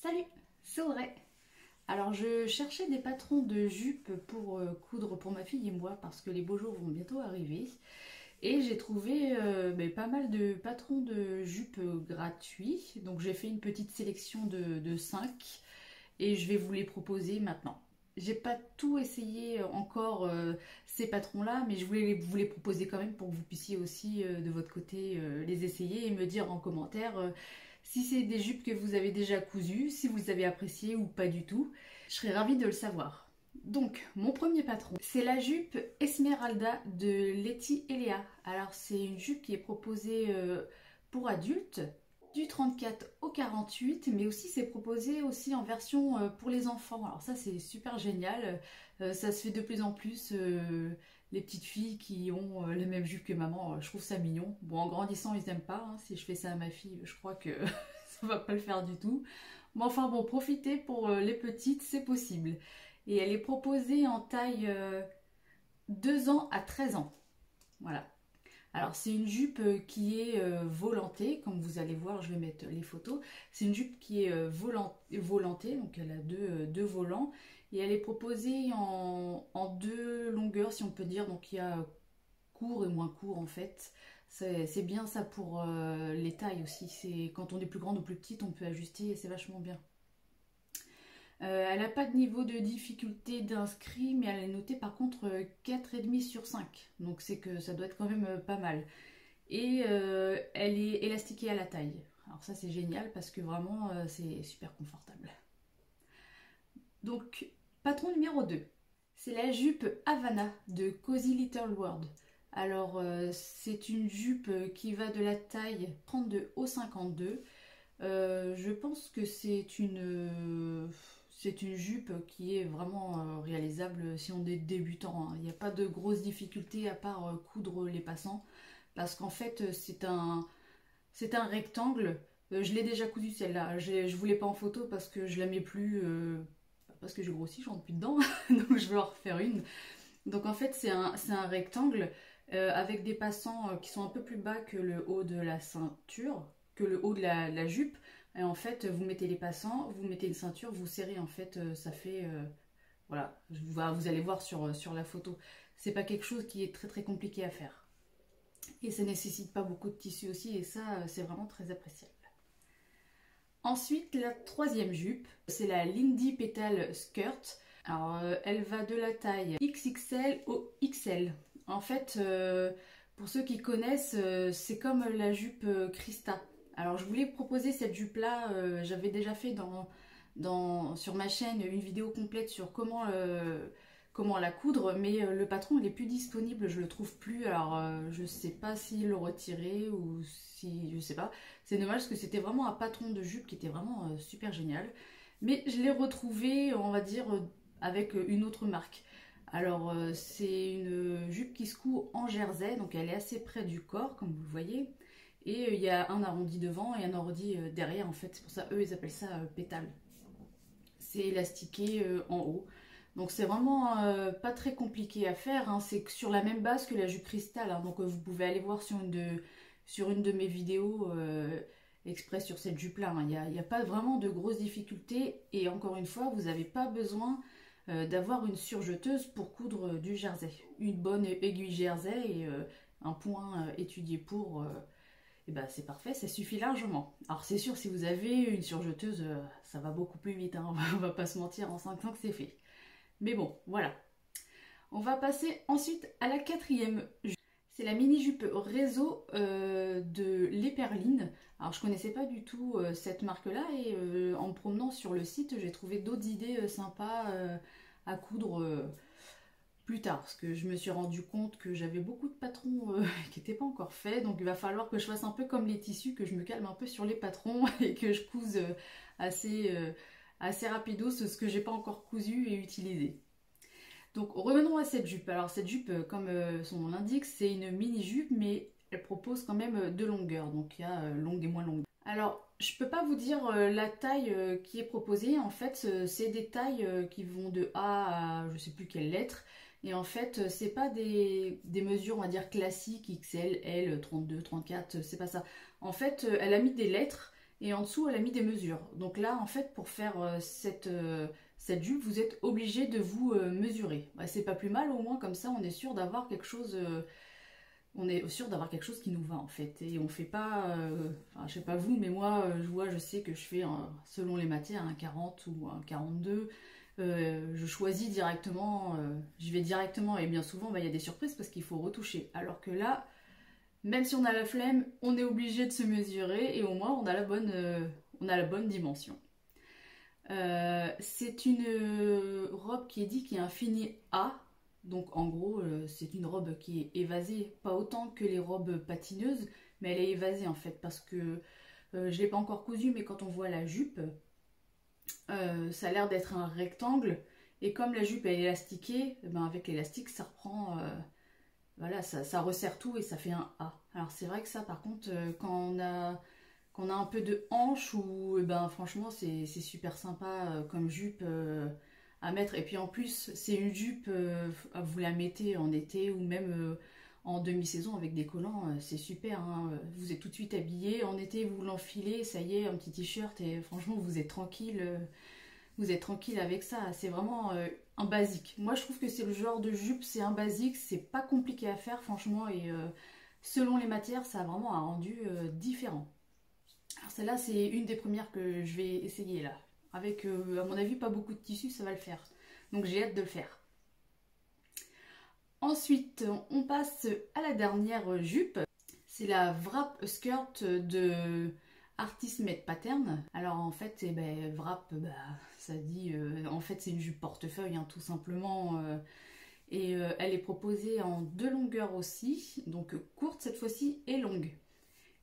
Salut, c'est Audrey. Alors je cherchais des patrons de jupes pour coudre pour ma fille et moi parce que les beaux jours vont bientôt arriver. Et j'ai trouvé pas mal de patrons de jupes gratuits. Donc j'ai fait une petite sélection de 5 et je vais vous les proposer maintenant. J'ai pas tout essayé encore ces patrons-là, mais je voulais vous les proposer quand même pour que vous puissiez aussi de votre côté les essayer et me dire en commentaire si c'est des jupes que vous avez déjà cousues, si vous les avez appréciées ou pas du tout. Je serais ravie de le savoir. Donc, mon premier patron, c'est la jupe Esmeralda de Letty et Léa. Alors, c'est une jupe qui est proposée pour adultes, du 34 au 48, mais aussi c'est proposé aussi en version pour les enfants. Alors ça c'est super génial, ça se fait de plus en plus, les petites filles qui ont les mêmes jupes que maman, je trouve ça mignon. Bon, en grandissant ils n'aiment pas, hein. Si je fais ça à ma fille, je crois que ça va pas le faire du tout. Mais enfin bon, profitez pour les petites, c'est possible. Et elle est proposée en taille 2 ans à 13 ans. Voilà. Alors c'est une jupe qui est volantée, comme vous allez voir, je vais mettre les photos. C'est une jupe qui est volantée, donc elle a deux volants. Et elle est proposée en 2 longueurs, si on peut dire. Donc il y a court et moins court en fait. C'est bien ça pour les tailles aussi. Quand on est plus grande ou plus petite, on peut ajuster et c'est vachement bien. Elle n'a pas de niveau de difficulté d'inscrit, mais elle est notée par contre 4,5 sur 5. Donc c'est que ça doit être quand même pas mal. Et elle est élastiquée à la taille. Alors ça c'est génial parce que vraiment c'est super confortable. Donc patron numéro 2. C'est la jupe Havana de Cozy Little World. Alors c'est une jupe qui va de la taille 32 au 52. Je pense que c'est une jupe qui est vraiment réalisable si on est débutant, hein. Il n'y a pas de grosses difficultés à part coudre les passants. Parce qu'en fait, c'est un rectangle. Je l'ai déjà cousu celle-là. Je voulais pas en photo parce que je la mets plus. Parce que j'ai grossi, je rentre plus dedans. Donc je vais en refaire une. Donc en fait, c'est un rectangle avec des passants qui sont un peu plus bas que le haut de la ceinture, que le haut de la jupe. Et en fait, vous mettez les passants, vous mettez une ceinture, vous serrez, en fait, ça fait... voilà, vous allez voir sur la photo. C'est pas quelque chose qui est très très compliqué à faire. Et ça nécessite pas beaucoup de tissu aussi, et ça, c'est vraiment très appréciable. Ensuite, la troisième jupe, c'est la Lindy Petal Skirt. Alors, elle va de la taille XXL au XL. En fait, pour ceux qui connaissent, c'est comme la jupe Christa. Alors je voulais proposer cette jupe là, j'avais déjà fait sur ma chaîne une vidéo complète sur comment la coudre, mais le patron il est plus disponible, je le trouve plus, alors je sais pas s'il le retirait ou si, je sais pas. C'est dommage parce que c'était vraiment un patron de jupe qui était vraiment super génial, mais je l'ai retrouvé, on va dire, avec une autre marque. Alors c'est une jupe qui se coud en jersey, donc elle est assez près du corps comme vous le voyez. Et il y a un arrondi devant et un arrondi derrière, en fait. C'est pour ça, eux, ils appellent ça pétale. C'est élastiqué en haut. Donc c'est vraiment pas très compliqué à faire, hein. C'est sur la même base que la jupe cristal, hein. Donc vous pouvez aller voir sur une de mes vidéos exprès sur cette jupe-là, hein. Il n'y a pas vraiment de grosses difficultés. Et encore une fois, vous n'avez pas besoin d'avoir une surjeteuse pour coudre du jersey. Une bonne aiguille jersey et un point étudié pour... et ben c'est parfait, ça suffit largement. Alors c'est sûr, si vous avez une surjeteuse, ça va beaucoup plus vite, hein, on va pas se mentir, en 5 ans que c'est fait. Mais bon, voilà. On va passer ensuite à la quatrième jupe. C'est la mini-jupe réseau de l'Éperline. Alors je connaissais pas du tout cette marque-là et en me promenant sur le site, j'ai trouvé d'autres idées sympas à coudre plus tard, parce que je me suis rendu compte que j'avais beaucoup de patrons qui n'étaient pas encore faits, donc il va falloir que je fasse un peu comme les tissus, que je me calme un peu sur les patrons et que je couse assez rapido ce que j'ai pas encore cousu et utilisé. Donc revenons à cette jupe. Alors cette jupe, comme son nom l'indique, c'est une mini-jupe, mais elle propose quand même 2 longueurs, donc il y a longue et moins longue. Alors, je peux pas vous dire la taille qui est proposée. En fait, c'est des tailles qui vont de A à je sais plus quelle lettre. Et en fait, c'est pas des mesures, on va dire, classiques, XL, L, 32, 34, c'est pas ça. En fait, elle a mis des lettres et en dessous elle a mis des mesures. Donc là en fait pour faire cette jupe vous êtes obligé de vous mesurer. Bah, c'est pas plus mal, au moins comme ça on est sûr d'avoir quelque chose qui nous va en fait, et on fait pas enfin, je sais pas vous, mais moi je sais que je fais selon les matières un 40 ou un 42. Je choisis directement, je vais directement, et bien souvent bah, y a des surprises parce qu'il faut retoucher, alors que là même si on a la flemme, on est obligé de se mesurer, et au moins on a la bonne dimension. C'est une robe qui est dit qui est un fini A. Donc en gros, c'est une robe qui est évasée, pas autant que les robes patineuses, mais elle est évasée en fait, parce que je ne l'ai pas encore cousue, mais quand on voit la jupe, ça a l'air d'être un rectangle, et comme la jupe elle est élastiquée, ben avec l'élastique ça reprend, voilà, ça resserre tout et ça fait un A. Alors c'est vrai que ça par contre, quand on a un peu de hanche, ou ben franchement c'est super sympa comme jupe à mettre, et puis en plus c'est une jupe, vous la mettez en été ou même en demi-saison avec des collants, c'est super, hein. Vous êtes tout de suite habillé, en été vous l'enfilez, ça y est, un petit t-shirt, et franchement vous êtes tranquille avec ça. C'est vraiment un basique. Moi je trouve que c'est le genre de jupe, c'est un basique, c'est pas compliqué à faire franchement, et selon les matières ça a vraiment un rendu différent. Alors celle-là c'est une des premières que je vais essayer là. Avec à mon avis pas beaucoup de tissu, ça va le faire. Donc j'ai hâte de le faire. Ensuite on passe à la dernière jupe. C'est la wrap skirt de Artist Made Pattern. Alors en fait, eh ben, wrap, bah, ça dit, en fait c'est une jupe portefeuille hein, tout simplement. Et elle est proposée en 2 longueurs aussi, donc courte cette fois-ci et longue.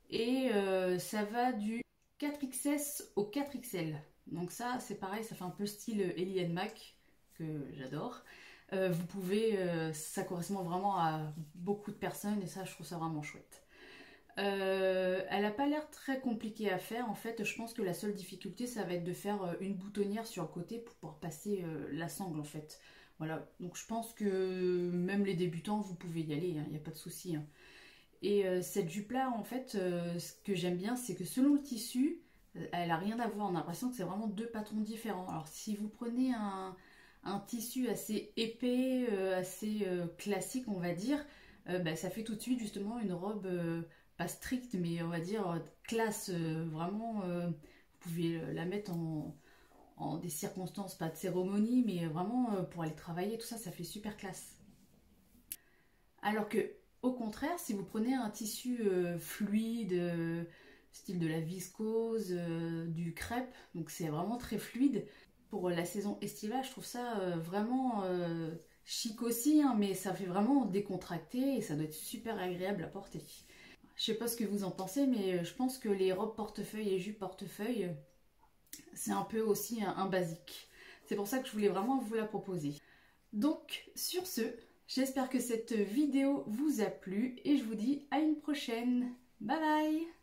Et ça va du 4XS au 4XL. Donc ça c'est pareil, ça fait un peu style Ellie Mac, que j'adore. Vous pouvez, ça correspond vraiment à beaucoup de personnes, et ça je trouve ça vraiment chouette. Elle n'a pas l'air très compliquée à faire en fait. Je pense que la seule difficulté ça va être de faire une boutonnière sur le côté pour pouvoir passer la sangle en fait. Voilà, donc je pense que même les débutants vous pouvez y aller, il n'y a pas de souci. Hein. Et cette jupe là en fait, ce que j'aime bien c'est que selon le tissu, elle a rien à voir. On a l'impression que c'est vraiment 2 patrons différents. Alors si vous prenez un tissu assez épais, assez classique on va dire, bah, ça fait tout de suite justement une robe pas stricte, mais on va dire classe, vraiment, vous pouvez la mettre en des circonstances, pas de cérémonie, mais vraiment pour aller travailler, tout ça, ça fait super classe. Alors que, au contraire, si vous prenez un tissu fluide, style de la viscose, du crêpe, donc c'est vraiment très fluide, pour la saison estivale, je trouve ça vraiment chic aussi, hein, mais ça fait vraiment décontracté, et ça doit être super agréable à porter. Je sais pas ce que vous en pensez, mais je pense que les robes portefeuille et jupes portefeuille, c'est un peu aussi un basique. C'est pour ça que je voulais vraiment vous la proposer. Donc, sur ce, j'espère que cette vidéo vous a plu, et je vous dis à une prochaine. Bye bye!